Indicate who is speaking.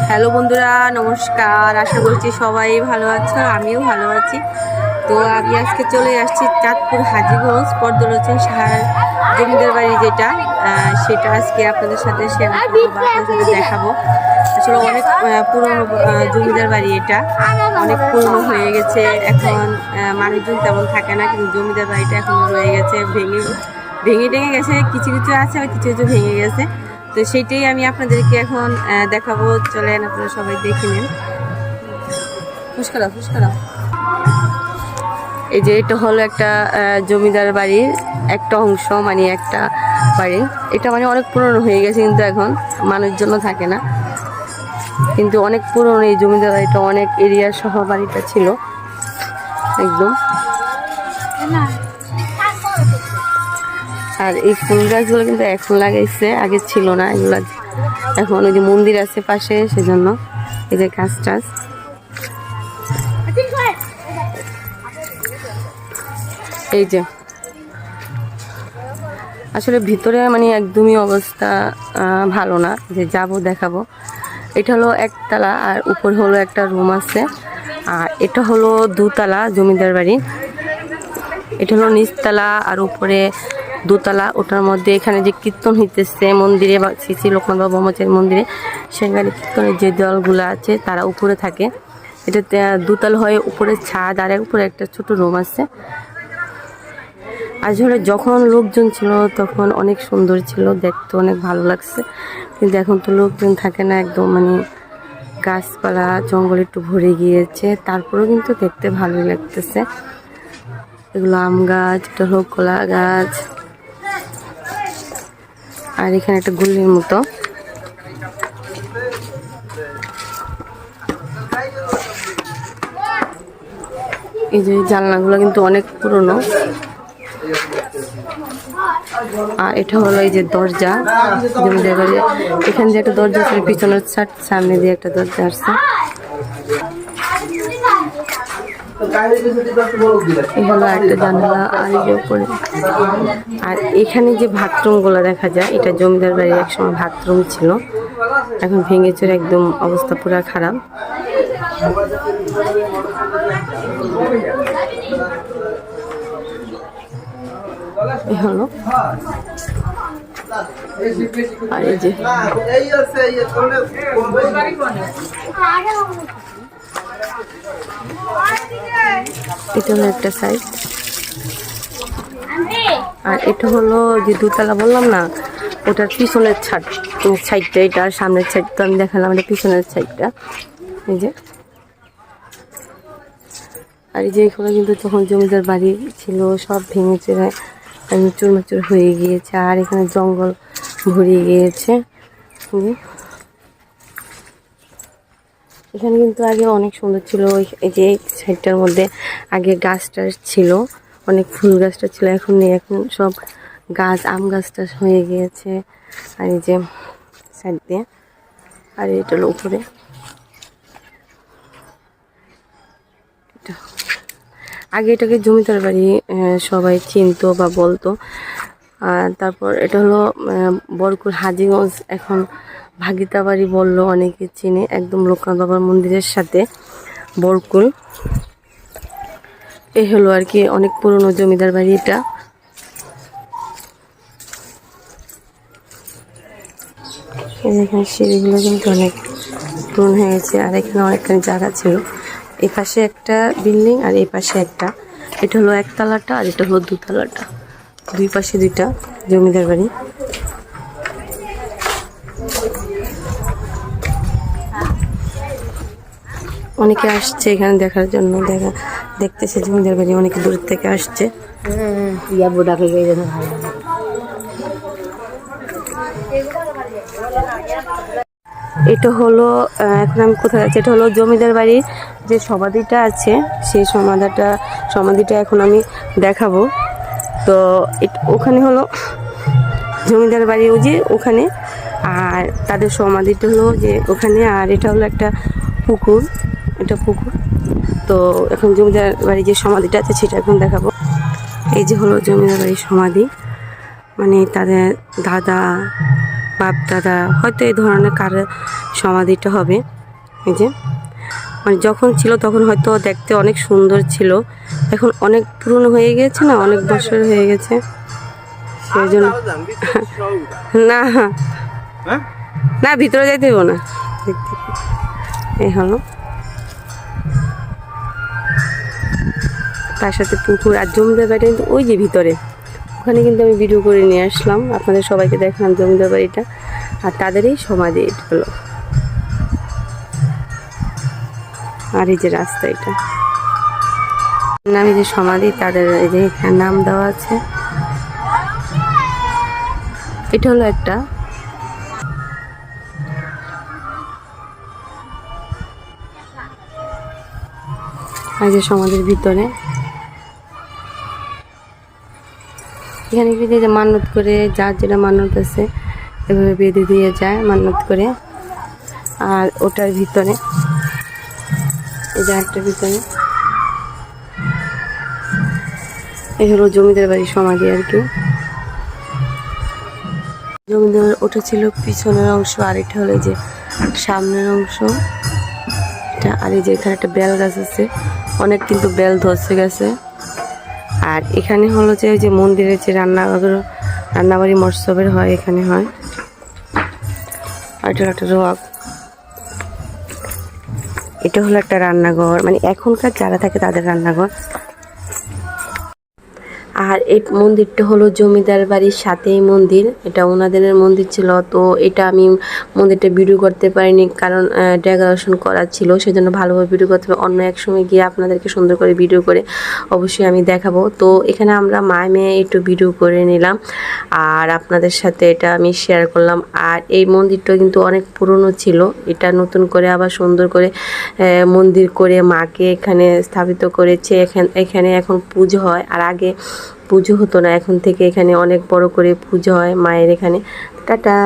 Speaker 1: Hello বন্ধুরা, নমস্কার। আশা করছি সবাই ভালো আছো, আমিও ভালো আছি। তো আমি আজকে চলে আসছি চাঁদপুর হাজীগঞ্জ পর্যটন সাহার জমিদার বাড়ি যেটা, সেটা আজকে আপনাদের সাথে শেয়ার করবো বা আপনাদের সাথে দেখাবো। আসলে অনেক পুরনো জমিদার বাড়ি, এটা অনেক পুরনো হয়ে গেছে। এখন মানুষজন তেমন থাকে না, কিন্তু জমিদার বাড়িটা এখন রয়ে গেছে। ভেঙে টেঙে গেছে, কিছু কিছু আছে আর কিছু কিছু ভেঙে গেছে। তো সেইটাই আমি আপনাদেরকে এখন দেখাবো। চলেন আপনারা সবাই দেখে নিন। ফুসকারা ফুসকারা এই যে এটা হলো একটা জমিদার বাড়ির একটা অংশ, মানে একটা বাড়ি। এটা মানে অনেক পুরনো হয়ে গেছে, কিন্তু এখন মানুষজন থাকে না, কিন্তু অনেক পুরনো এই জমিদার বাড়িটা। অনেক এরিয়া সহ বাড়িটা ছিল একদম। আর এই ফুল গাছগুলো কিন্তু এখন লাগাইছে, আগে ছিল না এগুলো। এখন ওই যে মন্দির আছে পাশে, সেজন্য এই যে গাছ টাছ। এই যে আসলে ভিতরে মানে একদমই অবস্থা ভালো না, যে যাব দেখাবো। এটা হলো একতলা, আর উপর হলো একটা রুম আছে। আর এটা হলো দুতলা জমিদার বাড়ি। এটা হলো নিচতলা আর উপরে দোতলা। ওটার মধ্যে এখানে যে কীর্তন হইতেছে মন্দিরে, বা শ্রী লোকনাথ বাবা ব্রহ্মচারী মন্দিরে, সেখানে কীর্তনের যে দলগুলো আছে তারা উপরে থাকে। এটাতে দুতলা হয়ে উপরে ছাদ, আর উপরে একটা ছোট রুম আছে। আসলে যখন লোকজন ছিল তখন অনেক সুন্দর ছিল, দেখতে অনেক ভালো লাগছে। কিন্তু এখন তো লোকজন থাকে না, একদম মানে গাছপালা জঙ্গল একটু ভরে গিয়েছে। তারপরেও কিন্তু দেখতে ভালোই লাগতেছে। এগুলো আম গাছ, এটা হলো কলা গাছ, আর এখানে একটা গুলির মতো। এই যে জানলাগুলো কিন্তু অনেক পুরনো। আর এটা হলো এই যে দরজা জমিদার বাড়ি। এখানে যে একটা দরজা আছে, পিছনের সামনে দিয়ে একটা দরজা আসছে। এই হলো একটা জানালা। আর এই উপরে, আর এখানে যে বাথরুম গুলো দেখা যায়, এটা জমিদার বাড়ির একসময় বাথরুম ছিল, এখন ভেঙে চুরে একদম অবস্থা পুরো খারাপ। এই হলো, আর এই যে এটা হলো একটা সাইড। আর এটা হলো যে দুতলা বললাম না, ওটার পিছনের সাইডটা, এটা আর সামনের সাইড তো আমি দেখালাম, এটা পিছনের সাইডটা। এই যে, আর এই যে এখানে কিন্তু তখন জমিদার বাড়ি ছিল, সব ভেঙে চুরে চুরমাচুর হয়ে গিয়েছে। আর এখানে জঙ্গল ভরিয়ে গিয়েছে। এখানে কিন্তু আগে অনেক সুন্দর ছিল। এই যে সাইডটার মধ্যে আগে গাছ টাছ ছিল, অনেক ফুল গাছটা ছিল, এখন নেই। এখন সব গাছ, আম গাছ টাছ হয়ে গিয়েছে। আর এই যে সাইড দিয়ে, আর এটা হলো উপরে। আগে এটাকে জমিদার বাড়ি সবাই চিনতো বা বলতো। আর তারপর এটা হলো বরকুল হাজীগঞ্জ, এখন ভাগিতা বাড়ি বললো, অনেকে চিনে, একদম লোকনাথ বাবার মন্দিরের সাথে বরকুল। এই হলো আর কি অনেক পুরনো জমিদার বাড়ি এটা। এখানে সিঁড়িগুলো কিন্তু অনেক পুরনো হয়ে গেছে। আর এখানে অনেকখানি জায়গা ছিল। এই পাশে একটা বিল্ডিং আর এই পাশে একটা। এটা হলো একতলাটা, আর এটা হলো দুতলাটা, দুই পাশে দুইটা জমিদার বাড়ি। অনেকে আসছে এখানে দেখার জন্য, দেখতেছে জমিদার বাড়ি, অনেকে দূর থেকে আসছে। এটা হলো, এখন আমি কোথায় আছি, এটা হলো জমিদার বাড়ির যে সমাধিটা আছে, সেই সমাধিটা এখন আমি দেখাবো। তো ওখানে হলো জমিদার বাড়ি, ওই যে ওখানে, আর তাদের সমাধিটা হলো যে ওখানে। আর এটা হলো একটা পুকুর, এটা পুকুর। তো এখন জমিদার বাড়ি যে সমাধিটা আছে সেটা এখন দেখাবো। এই যে হলো জমিদার বাড়ির সমাধি, মানে তাদের দাদা বাপ দাদা হয়তো এই ধরনের কার সমাধিটা হবে। এই যে মানে যখন ছিল তখন হয়তো দেখতে অনেক সুন্দর ছিল, এখন অনেক পুরনো হয়ে গেছে না, অনেক বছর হয়ে গেছে সেই জন্য। না না ভিতরে যাইতে দেবো না। এই হলো তার সাথে পুকুর আর জমিদার বাড়িটা কিন্তু ওই যে ভিতরে, ওখানে কিন্তু আমি ভিডিও করে নিয়ে আসলাম, আপনাদের সবাইকে দেখালাম জমিদার বাড়িটা আর তাদেরই সমাধি এটা হলো। আর এই যে রাস্তা, এটা নাম এই যে সমাধি, তাদের এই যে এখানে নাম দেওয়া আছে। এটা হলো একটা এই যে সমাধির ভিতরে এখানে বেঁধে যে মান্যত করে, যার যেটা মান্যত আছে এভাবে বেঁধে দিয়ে যায় মান্যত করে। আর ওটার ভিতরে এই যে একটা ভিতরে এই হলো জমিদার বাড়ির সমাধি আর কি। জমিদার ওটা ছিল পিছনের অংশ, আর এটা হলো যে সামনের অংশ এটা। আর এই যে এখানে একটা বেল গাছ আছে, অনেক কিন্তু বেল ধসে গেছে। আর এখানে হলো যে ওই যে মন্দিরের যে রান্নাবাড়ি মৎসবের হয়, এখানে হয়। আর এটা একটা রক, এটা হলো একটা রান্নাঘর, মানে এখনকার যারা থাকে তাদের রান্নাঘর। আর এই মন্দিরটা হলো জমিদার বাড়ির সাথেই মন্দির, এটা ওনাদের মন্দির ছিল। তো এটা আমি মন্দিরটা ভিডিও করতে পারিনি, কারণ ডেকোরেশন করা ছিল, সেজন্য ভালোভাবে ভিডিও করতে হবে। অন্য এক সময় গিয়ে আপনাদেরকে সুন্দর করে ভিডিও করে অবশ্যই আমি দেখাবো। তো এখানে আমরা মায়ে মেয়ে একটু ভিডিও করে নিলাম আর আপনাদের সাথে এটা আমি শেয়ার করলাম। আর এই মন্দিরটা কিন্তু অনেক পুরনো ছিল, এটা নতুন করে আবার সুন্দর করে মন্দির করে মাকে এখানে স্থাপিত করেছে। এখানে এখন পুজো হয়, আর আগে পুজো হতো না, এখন থেকে এখানে অনেক বড় করে পুজো হয় মায়ের এখানে। টাটা।